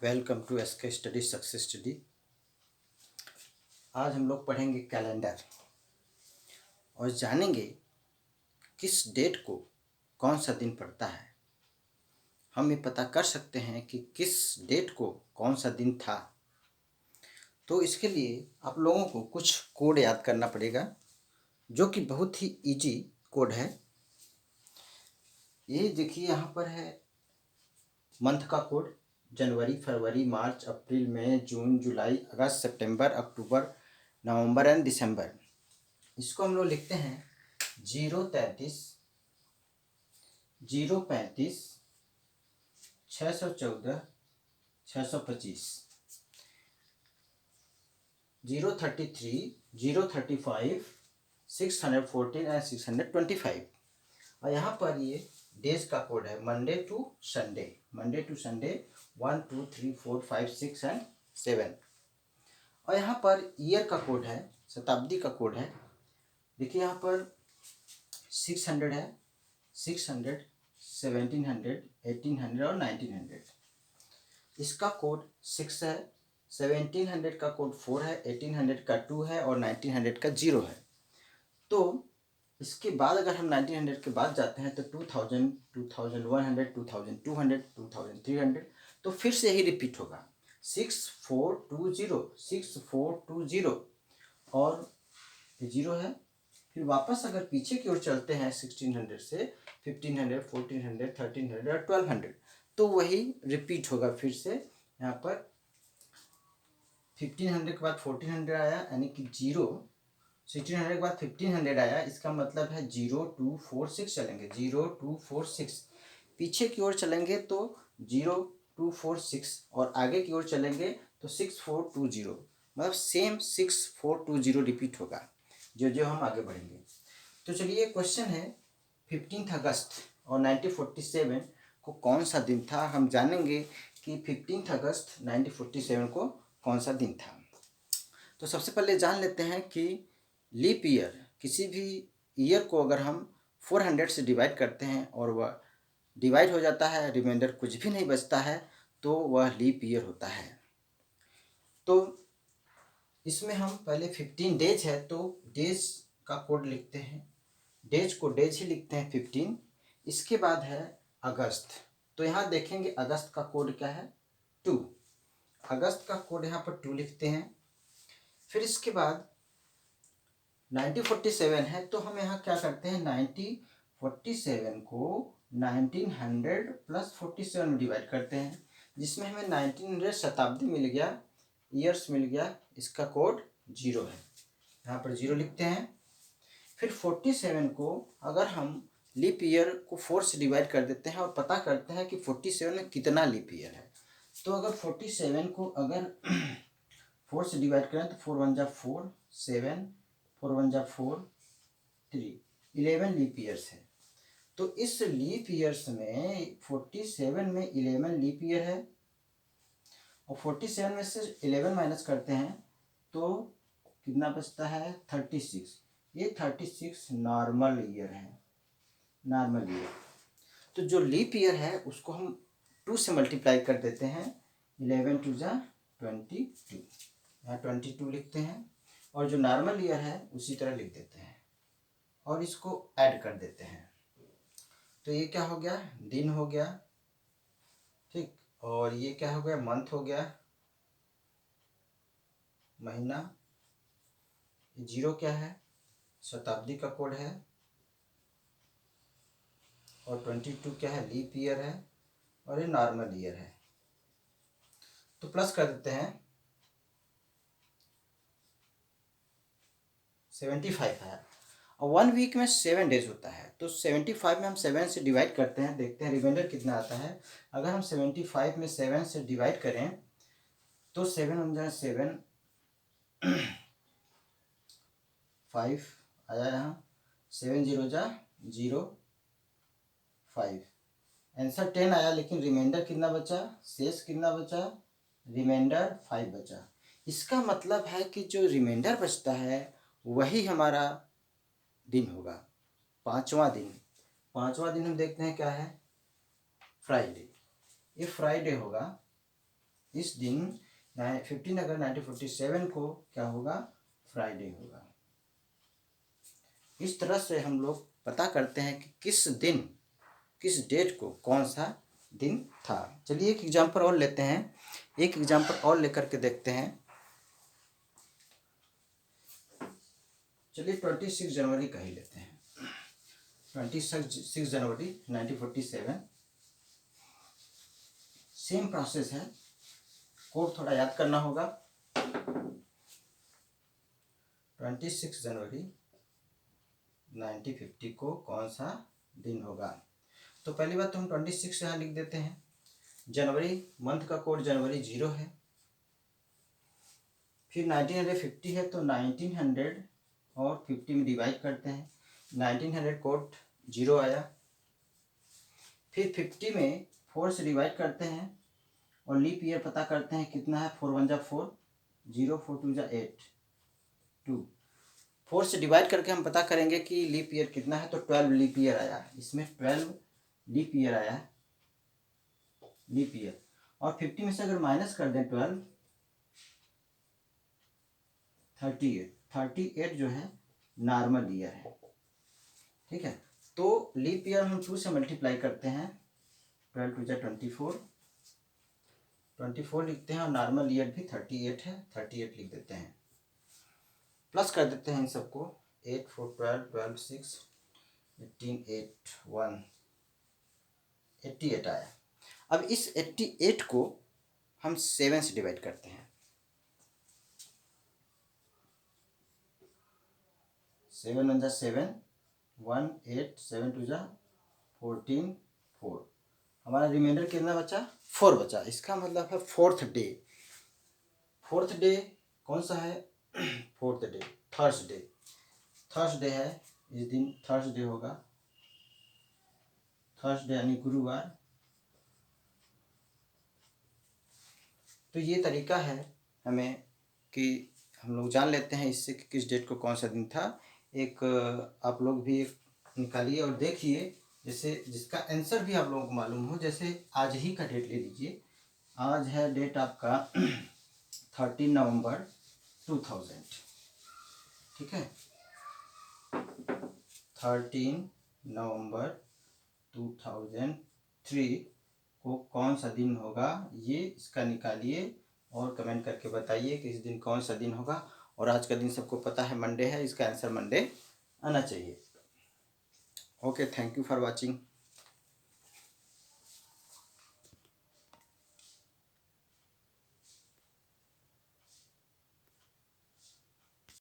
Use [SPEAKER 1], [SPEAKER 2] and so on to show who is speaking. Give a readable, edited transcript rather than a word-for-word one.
[SPEAKER 1] Welcome to SK study success study. आज हम लोग पढ़ेंगे कैलेंडर और जानेंगे किस डेट को कौन सा दिन पड़ता है। हम ये पता कर सकते हैं कि किस डेट को कौन सा दिन था। तो इसके लिए आप लोगों को कुछ कोड याद करना पड़ेगा, जो कि बहुत ही इजी कोड है। ये देखिए, यहाँ पर है मंथ का code. January, February, March, April, May, June, July, August, September, October, November and दिसंबर। इसको हम लोग लिखते हैं 033, 035, 614, 625, 033, 035, 614 एंड 625। और यहाँ पर ये डेज का कोड है मंडे टू संडे। 1 2 3 4 5 6 एंड 7। और यहाँ पर ईयर का कोड है, शताब्दी का कोड है। देखिए यहाँ पर 600 है, 600, 1700, 1800 और 1900। इसका कोड 6 है, 1700 का कोड 4 है, 1800 का 2 है और 1900 का 0 है। तो इसके बाद अगर हम 1900 के बाद जाते हैं तो 2000, 2100, 2200, 2300, तो फिर से ही रिपीट होगा 6420, 6420 और 0 है। फिर वापस अगर पीछे की ओर चलते हैं 1600 से 1500, 1400, 1300 और 1200, तो वही रिपीट होगा फिर से। यहाँ पर 1500 के बाद 1400 आया, यानी कि 0। 1600 के बाद 1500 आया, इसका मतलब है 0246 चलेंगे, 0246। पीछे की ओर चलेंगे तो 0246 और आगे की ओर चलेंगे तो 6420, मतलब सेम 6420 रिपीट होगा जो जो हम आगे बढ़ेंगे। तो चलिए, क्वेश्चन है 15 अगस्त और 1947 को कौन सा दिन था। हम जानेंगे कि 15 अगस्त 1947 को कौन सा दिन था। तो सबसे पहले जान लेते हैं कि लीप ईयर, किसी भी ईयर को अगर हम 400 से डिवाइड करते हैं और वह डिवाइड हो जाता है, रिमाइंडर कुछ भी नहीं बचता है, तो वह लीप ईयर होता है। तो इसमें हम पहले 15 डेज है तो डेज का कोड लिखते हैं, डेज को डेज ही लिखते हैं 15। इसके बाद है अगस्त, तो यहाँ देखेंगे अगस्त का कोड क्या है 2। अगस्त का कोड यहाँ पर 2 लिखते हैं। फिर इसके बाद 1947 है तो हम यहाँ क्या करते हैं, 1947 को 1900 प्लस 47 में डिवाइड करते हैं, जिसमें हमें 1900 शताब्दी मिल गया, ईयर्स मिल गया। इसका कोड 0 है, यहाँ पर 0 लिखते हैं। फिर 47 को अगर हम लीप ईयर को 4 से डिवाइड कर देते हैं और पता करते हैं कि 47 में कितना लीप ईयर है, तो अगर 47 को अगर 4 से डिवाइड करें तो 4 1 जा 4, 7, 4 1 जा 4, 3, 11 लीप ईयर्स है। तो इस लीप ईयर्स में 47 में 11 लीप ईयर है और 47 में से 11 माइनस करते हैं तो कितना बचता है 36। ये 36 नॉर्मल ईयर है, नॉर्मल ईयर। तो जो लीप ईयर है उसको हम 2 से मल्टीप्लाई कर देते हैं, 11 2 जा 22, यहाँ 22 लिखते हैं। और जो नॉर्मल ईयर है उसी तरह लिख देते हैं और इसको ऐड कर देते हैं। तो ये क्या हो गया, दिन हो गया, ठीक। और ये क्या हो गया, मंथ हो गया, महीना। 0 क्या है, शताब्दी का कोड है। और 22 क्या है, लीप ईयर है। और ये नॉर्मल ईयर है। तो प्लस कर देते हैं, 75 है। और 1 वीक में 7 डेज होता है, तो 75 में हम 7 से डिवाइड करते हैं, देखते हैं रिमाइंडर कितना आता है। अगर हम 75 में 7 से डिवाइड करें तो 7 1 जा 7, 5 आया, यहाँ 7 0 जा 0, 5। आंसर 10 आया, लेकिन रिमाइंडर कितना बचा, शेष कितना बचा, रिमाइंडर 5 बचा। इसका मतलब है कि जो रिमाइंडर बचता है वही हमारा दिन होगा, पाँचवा दिन। पाँचवा दिन हम देखते हैं क्या है, फ्राइडे। ये फ्राइडे होगा, इस दिन 15 अगस्त 1947 को क्या होगा, फ्राइडे होगा। इस तरह से हम लोग पता करते हैं कि किस दिन, किस डेट को कौन सा दिन था। चलिए एक एग्जाम्पल और लेते हैं, एक एग्जाम्पल और लेकर के देखते हैं। चलिए 26 जनवरी का ही लेते हैं। 26 जनवरी 1947, सेम प्रोसेस है, कोड थोड़ा याद करना होगा। 26 जनवरी 1950 को कौन सा दिन होगा। तो पहली बात तो हम 26 यहाँ लिख देते हैं। जनवरी मंथ का कोड जनवरी 0 है। फिर 1950 है तो 1900 और 50 में डिवाइड करते हैं। 1900 कोड 0 आया। फिर 50 में 4 से डिवाइड करते हैं और लीप ईयर पता करते हैं कितना है। 4 1 जा 4, 0 4 2 जा 8, 2। 4 से डिवाइड करके हम पता करेंगे कि लीप ईयर कितना है, तो 12 लीप ईयर आया। इसमें 12 लीप ईयर आया, लीप ईयर। और 50 में से अगर माइनस कर दें 12, 38 जो है नॉर्मल ईयर है। ठीक है, तो लीप ईयर हम 2 से मल्टीप्लाई करते हैं। 12 2 जा 24 लिखते हैं और नॉर्मल ईयर भी 38 है, 38 लिख देते हैं। प्लस कर देते हैं इन सबको। 8 4 12 12 6 18 8 1, 88 आया। अब इस 88 को हम 7 से डिवाइड करते हैं। 7 1 जा 7, 1 8 7 2 जा 14 4। हमारा रिमाइंडर कितना बचा, 4 बचा। इसका मतलब है फोर्थ डे। फोर्थ डे कौन सा है, फोर्थ डे थर्सडे। थर्सडे है, इस दिन थर्सडे होगा। थर्सडे यानी गुरुवार। तो ये तरीका है हमें कि हम लोग जान लेते हैं इससे कि किस डेट को कौन सा दिन था। एक आप लोग भी एक निकालिए और देखिए, जैसे जिसका आंसर भी आप लोगों को मालूम हो। जैसे आज ही का डेट ले लीजिए। आज है डेट आपका 13 नवंबर 2000। ठीक है, 13 नवंबर 2003 को कौन सा दिन होगा, ये इसका निकालिए और कमेंट करके बताइए कि इस दिन कौन सा दिन होगा। और आज का दिन सबको पता है मंडे है, इसका आंसर मंडे आना चाहिए। Okay, thank you for watching.